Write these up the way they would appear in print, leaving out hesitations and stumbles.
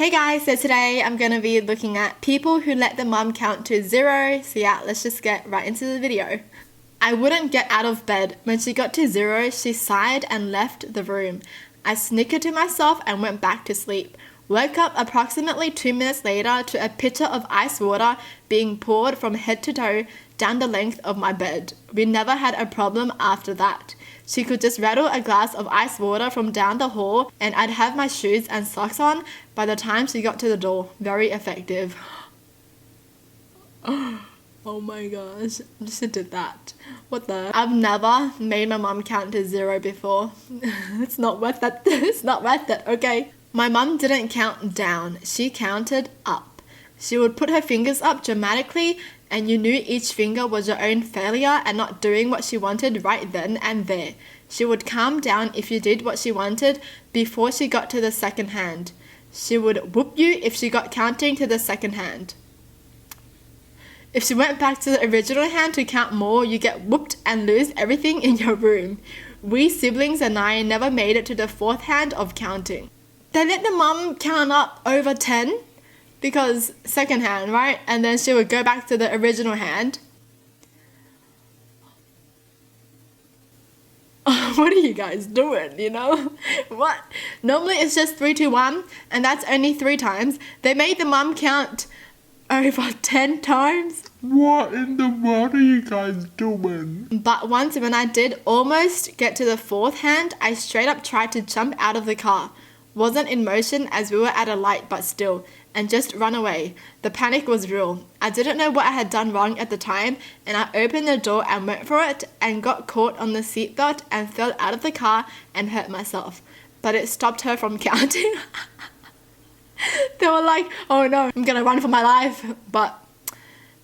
Hey guys, so today I'm going to be looking at people who let their mum count to 0. So yeah, let's just get right into the video. I wouldn't get out of bed. When she got to 0, she sighed and left the room. I snickered to myself and went back to sleep. Woke up approximately 2 minutes later to a pitcher of ice water being poured from head to toe down the length of my bed. We never had a problem after that. She could just rattle a glass of ice water from down the hall and I'd have my shoes and socks on by the time she got to the door. Very effective. Oh my gosh, I just did that. What the? I've never made my mum count to 0 before. It's not worth it. It's not worth it, okay? My mum didn't count down. She counted up. She would put her fingers up dramatically and you knew each finger was your own failure and not doing what she wanted right then and there. She would calm down if you did what she wanted before she got to the second hand. She would whoop you if she got counting to the second hand. If she went back to the original hand to count more, you get whooped and lose everything in your room. We siblings and I never made it to the fourth hand of counting. They let the mum count up over 10 because second hand, right? And then she would go back to the original hand. What are you guys doing, you know? What? Normally it's just 3, 2, 1 and that's only 3 times. They made the mum count over 10 times. What in the world are you guys doing? But once when I did almost get to the fourth hand, I straight up tried to jump out of the car. Wasn't in motion as we were at a light but still, and just run away. The panic was real. I didn't know what I had done wrong at the time and I opened the door and went for it and got caught on the seatbelt and fell out of the car and hurt myself. But it stopped her from counting. They were like, oh no, I'm gonna run for my life. But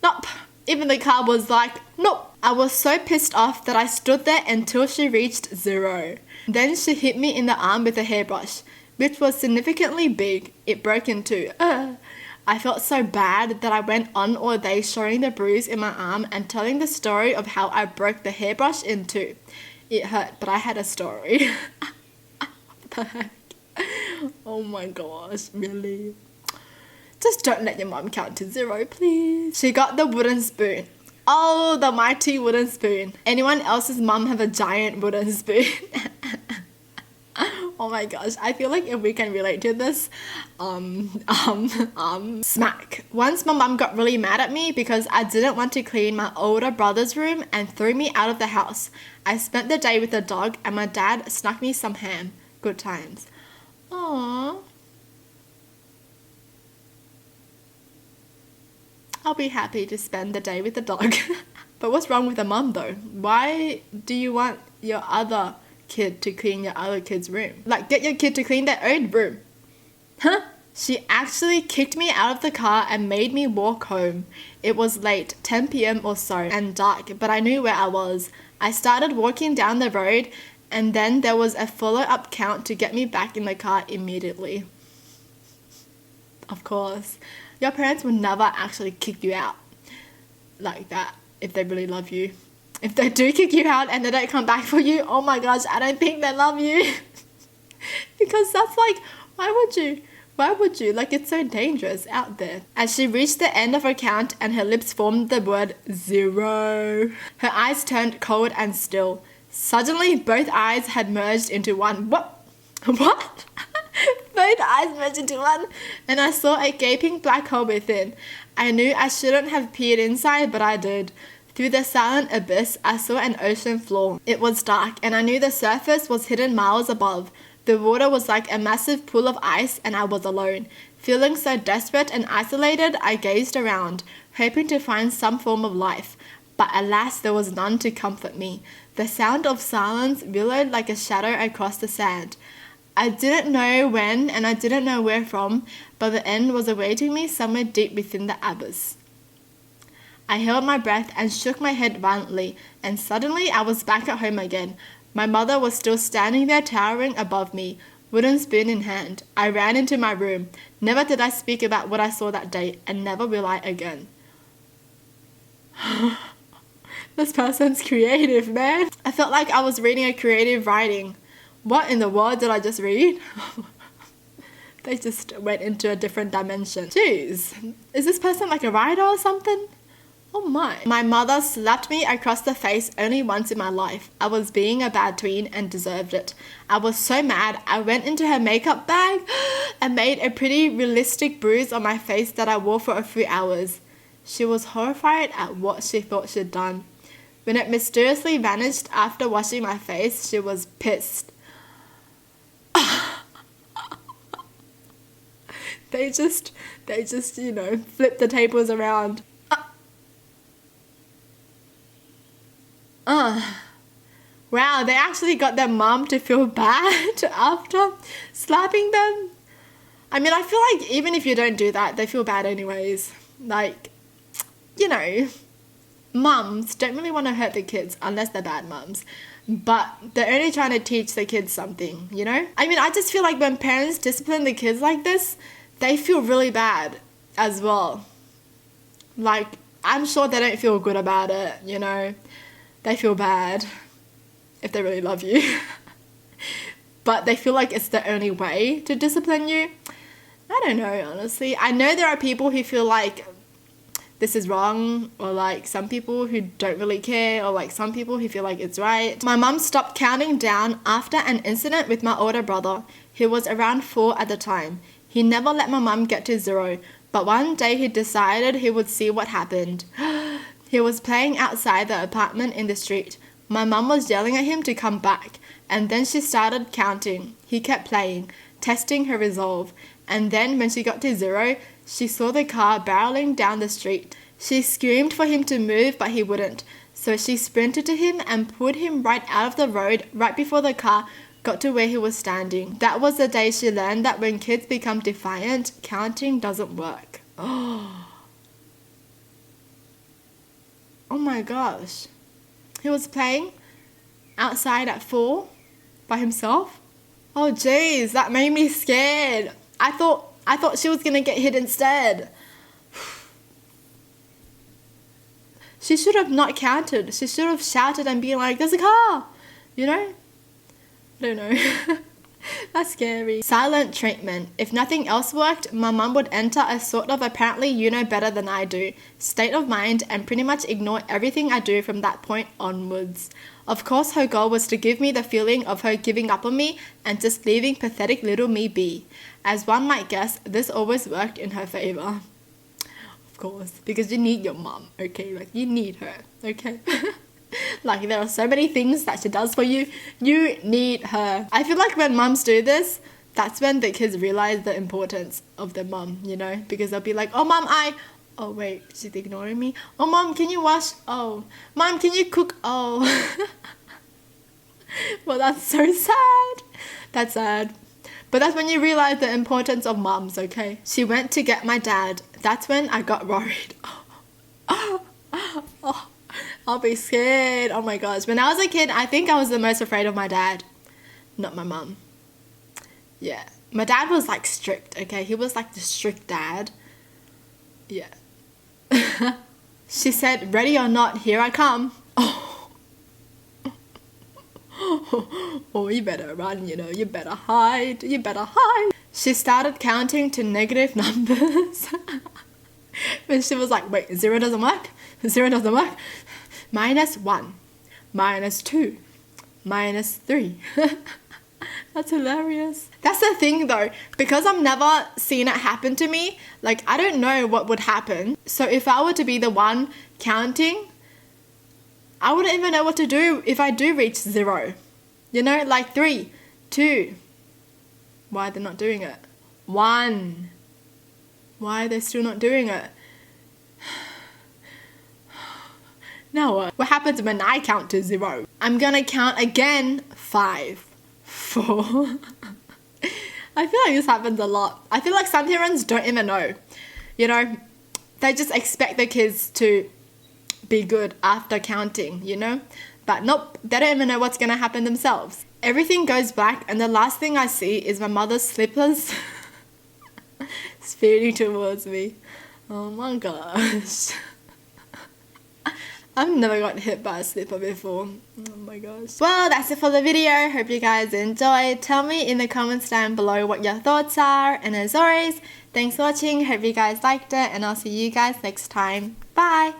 nope. Even the car was like, nope. I was so pissed off that I stood there until she reached 0. Then she hit me in the arm with a hairbrush, which was significantly big. It broke in two. I felt so bad that I went on all day showing the bruise in my arm and telling the story of how I broke the hairbrush in two. It hurt, but I had a story. What the heck? Oh my gosh, really? Just don't let your mom count to 0, please. She got the wooden spoon. Oh, the mighty wooden spoon. Anyone else's mom have a giant wooden spoon? Oh my gosh, I feel like if we can relate to this, smack. Once my mom got really mad at me because I didn't want to clean my older brother's room and threw me out of the house. I spent the day with the dog and my dad snuck me some ham. Good times. Aww. I'll be happy to spend the day with the dog. But what's wrong with the mum though? Why do you want your other kid to clean your other kid's room? Like, get your kid to clean their own room. Huh? She actually kicked me out of the car and made me walk home. It was late, 10 p.m. or so, and dark, but I knew where I was. I started walking down the road and then there was a follow-up count to get me back in the car immediately. Of course. Your parents would never actually kick you out like that if they really love you. If they do kick you out and they don't come back for you, oh my gosh, I don't think they love you. Because that's like, why would you? Why would you? Like, it's so dangerous out there. As she reached the end of her count and her lips formed the word 0, her eyes turned cold and still. Suddenly, both eyes had merged into one. What? What? Both eyes merged into one, and I saw a gaping black hole within. I knew I shouldn't have peered inside, but I did. Through the silent abyss, I saw an ocean floor. It was dark, and I knew the surface was hidden miles above. The water was like a massive pool of ice, and I was alone. Feeling so desperate and isolated, I gazed around, hoping to find some form of life. But alas, there was none to comfort me. The sound of silence billowed like a shadow across the sand. I didn't know when, and I didn't know where from, but the end was awaiting me somewhere deep within the abyss. I held my breath and shook my head violently, and suddenly I was back at home again. My mother was still standing there towering above me, wooden spoon in hand. I ran into my room. Never did I speak about what I saw that day, and never will I again. This person's creative, man. I felt like I was reading a creative writing. What in the world did I just read? They just went into a different dimension. Jeez, is this person like a writer or something? Oh my. My mother slapped me across the face only once in my life. I was being a bad tween and deserved it. I was so mad, I went into her makeup bag and made a pretty realistic bruise on my face that I wore for a few hours. She was horrified at what she thought she'd done. When it mysteriously vanished after washing my face, she was pissed. They just, flip the tables around. Wow, they actually got their mom to feel bad after slapping them. I mean, I feel like even if you don't do that, they feel bad anyways. Like, mums don't really want to hurt the kids unless they're bad mums. But they're only trying to teach the kids something, I mean, I just feel like when parents discipline the kids like this, they feel really bad as well. Like, I'm sure they don't feel good about it, They feel bad if they really love you. But they feel like it's the only way to discipline you. I don't know, honestly. I know there are people who feel like this is wrong, or like some people who don't really care, or like some people who feel like it's right. My mum stopped counting down after an incident with my older brother, who was around 4 at the time. He never let my mum get to 0, but one day he decided he would see what happened. He was playing outside the apartment in the street. My mum was yelling at him to come back, and then she started counting. He kept playing, testing her resolve, and then when she got to 0, she saw the car barreling down the street. She screamed for him to move, but he wouldn't. So she sprinted to him and pulled him right out of the road right before the car got to where he was standing. That was the day she learned that when kids become defiant, counting doesn't work. Oh my gosh. He was playing outside at 4 by himself. Oh jeez, that made me scared. I thought she was gonna get hit instead. She should have not counted. She should have shouted and been like, there's a car, I don't know. That's scary. Silent treatment. If nothing else worked, my mum would enter a sort of apparently you know better than I do state of mind and pretty much ignore everything I do from that point onwards. Of course, her goal was to give me the feeling of her giving up on me and just leaving pathetic little me be. As one might guess, this always worked in her favor. Of course, because you need your mum, okay? Like, you need her, okay? Like, there are so many things that she does for you. You need her. I feel like when mums do this, that's when the kids realize the importance of their mum, Because they'll be like, oh, mum, oh, wait, she's ignoring me. Oh, mum, can you wash? Oh, mum, can you cook? Oh. Well, that's so sad. That's sad. But that's when you realize the importance of mums, okay? She went to get my dad. That's when I got worried. Oh, I'll be scared. Oh my gosh. When I was a kid, I think I was the most afraid of my dad. Not my mum. Yeah. My dad was like strict, okay? He was like the strict dad. Yeah. She said, ready or not, here I come. Oh, you better run, you better hide, She started counting to negative numbers. When she was like, wait, 0 doesn't work? 0 doesn't work? -1, -2, -3. That's hilarious. That's the thing though, because I've never seen it happen to me, like I don't know what would happen. So if I were to be the one counting, I wouldn't even know what to do if I do reach 0. Like 3, 2. Why are they not doing it? 1. Why are they still not doing it? Now what? What happens when I count to 0? I'm gonna count again. 5, 4. I feel like this happens a lot. I feel like some parents don't even know. They just expect the kids to be good after counting, But nope, they don't even know what's gonna happen themselves. Everything goes black and the last thing I see is my mother's slippers speeding towards me. Oh my gosh. I've never got hit by a slipper before. Oh my gosh. Well, that's it for the video. Hope you guys enjoyed. Tell me in the comments down below what your thoughts are. And as always, thanks for watching. Hope you guys liked it. And I'll see you guys next time. Bye!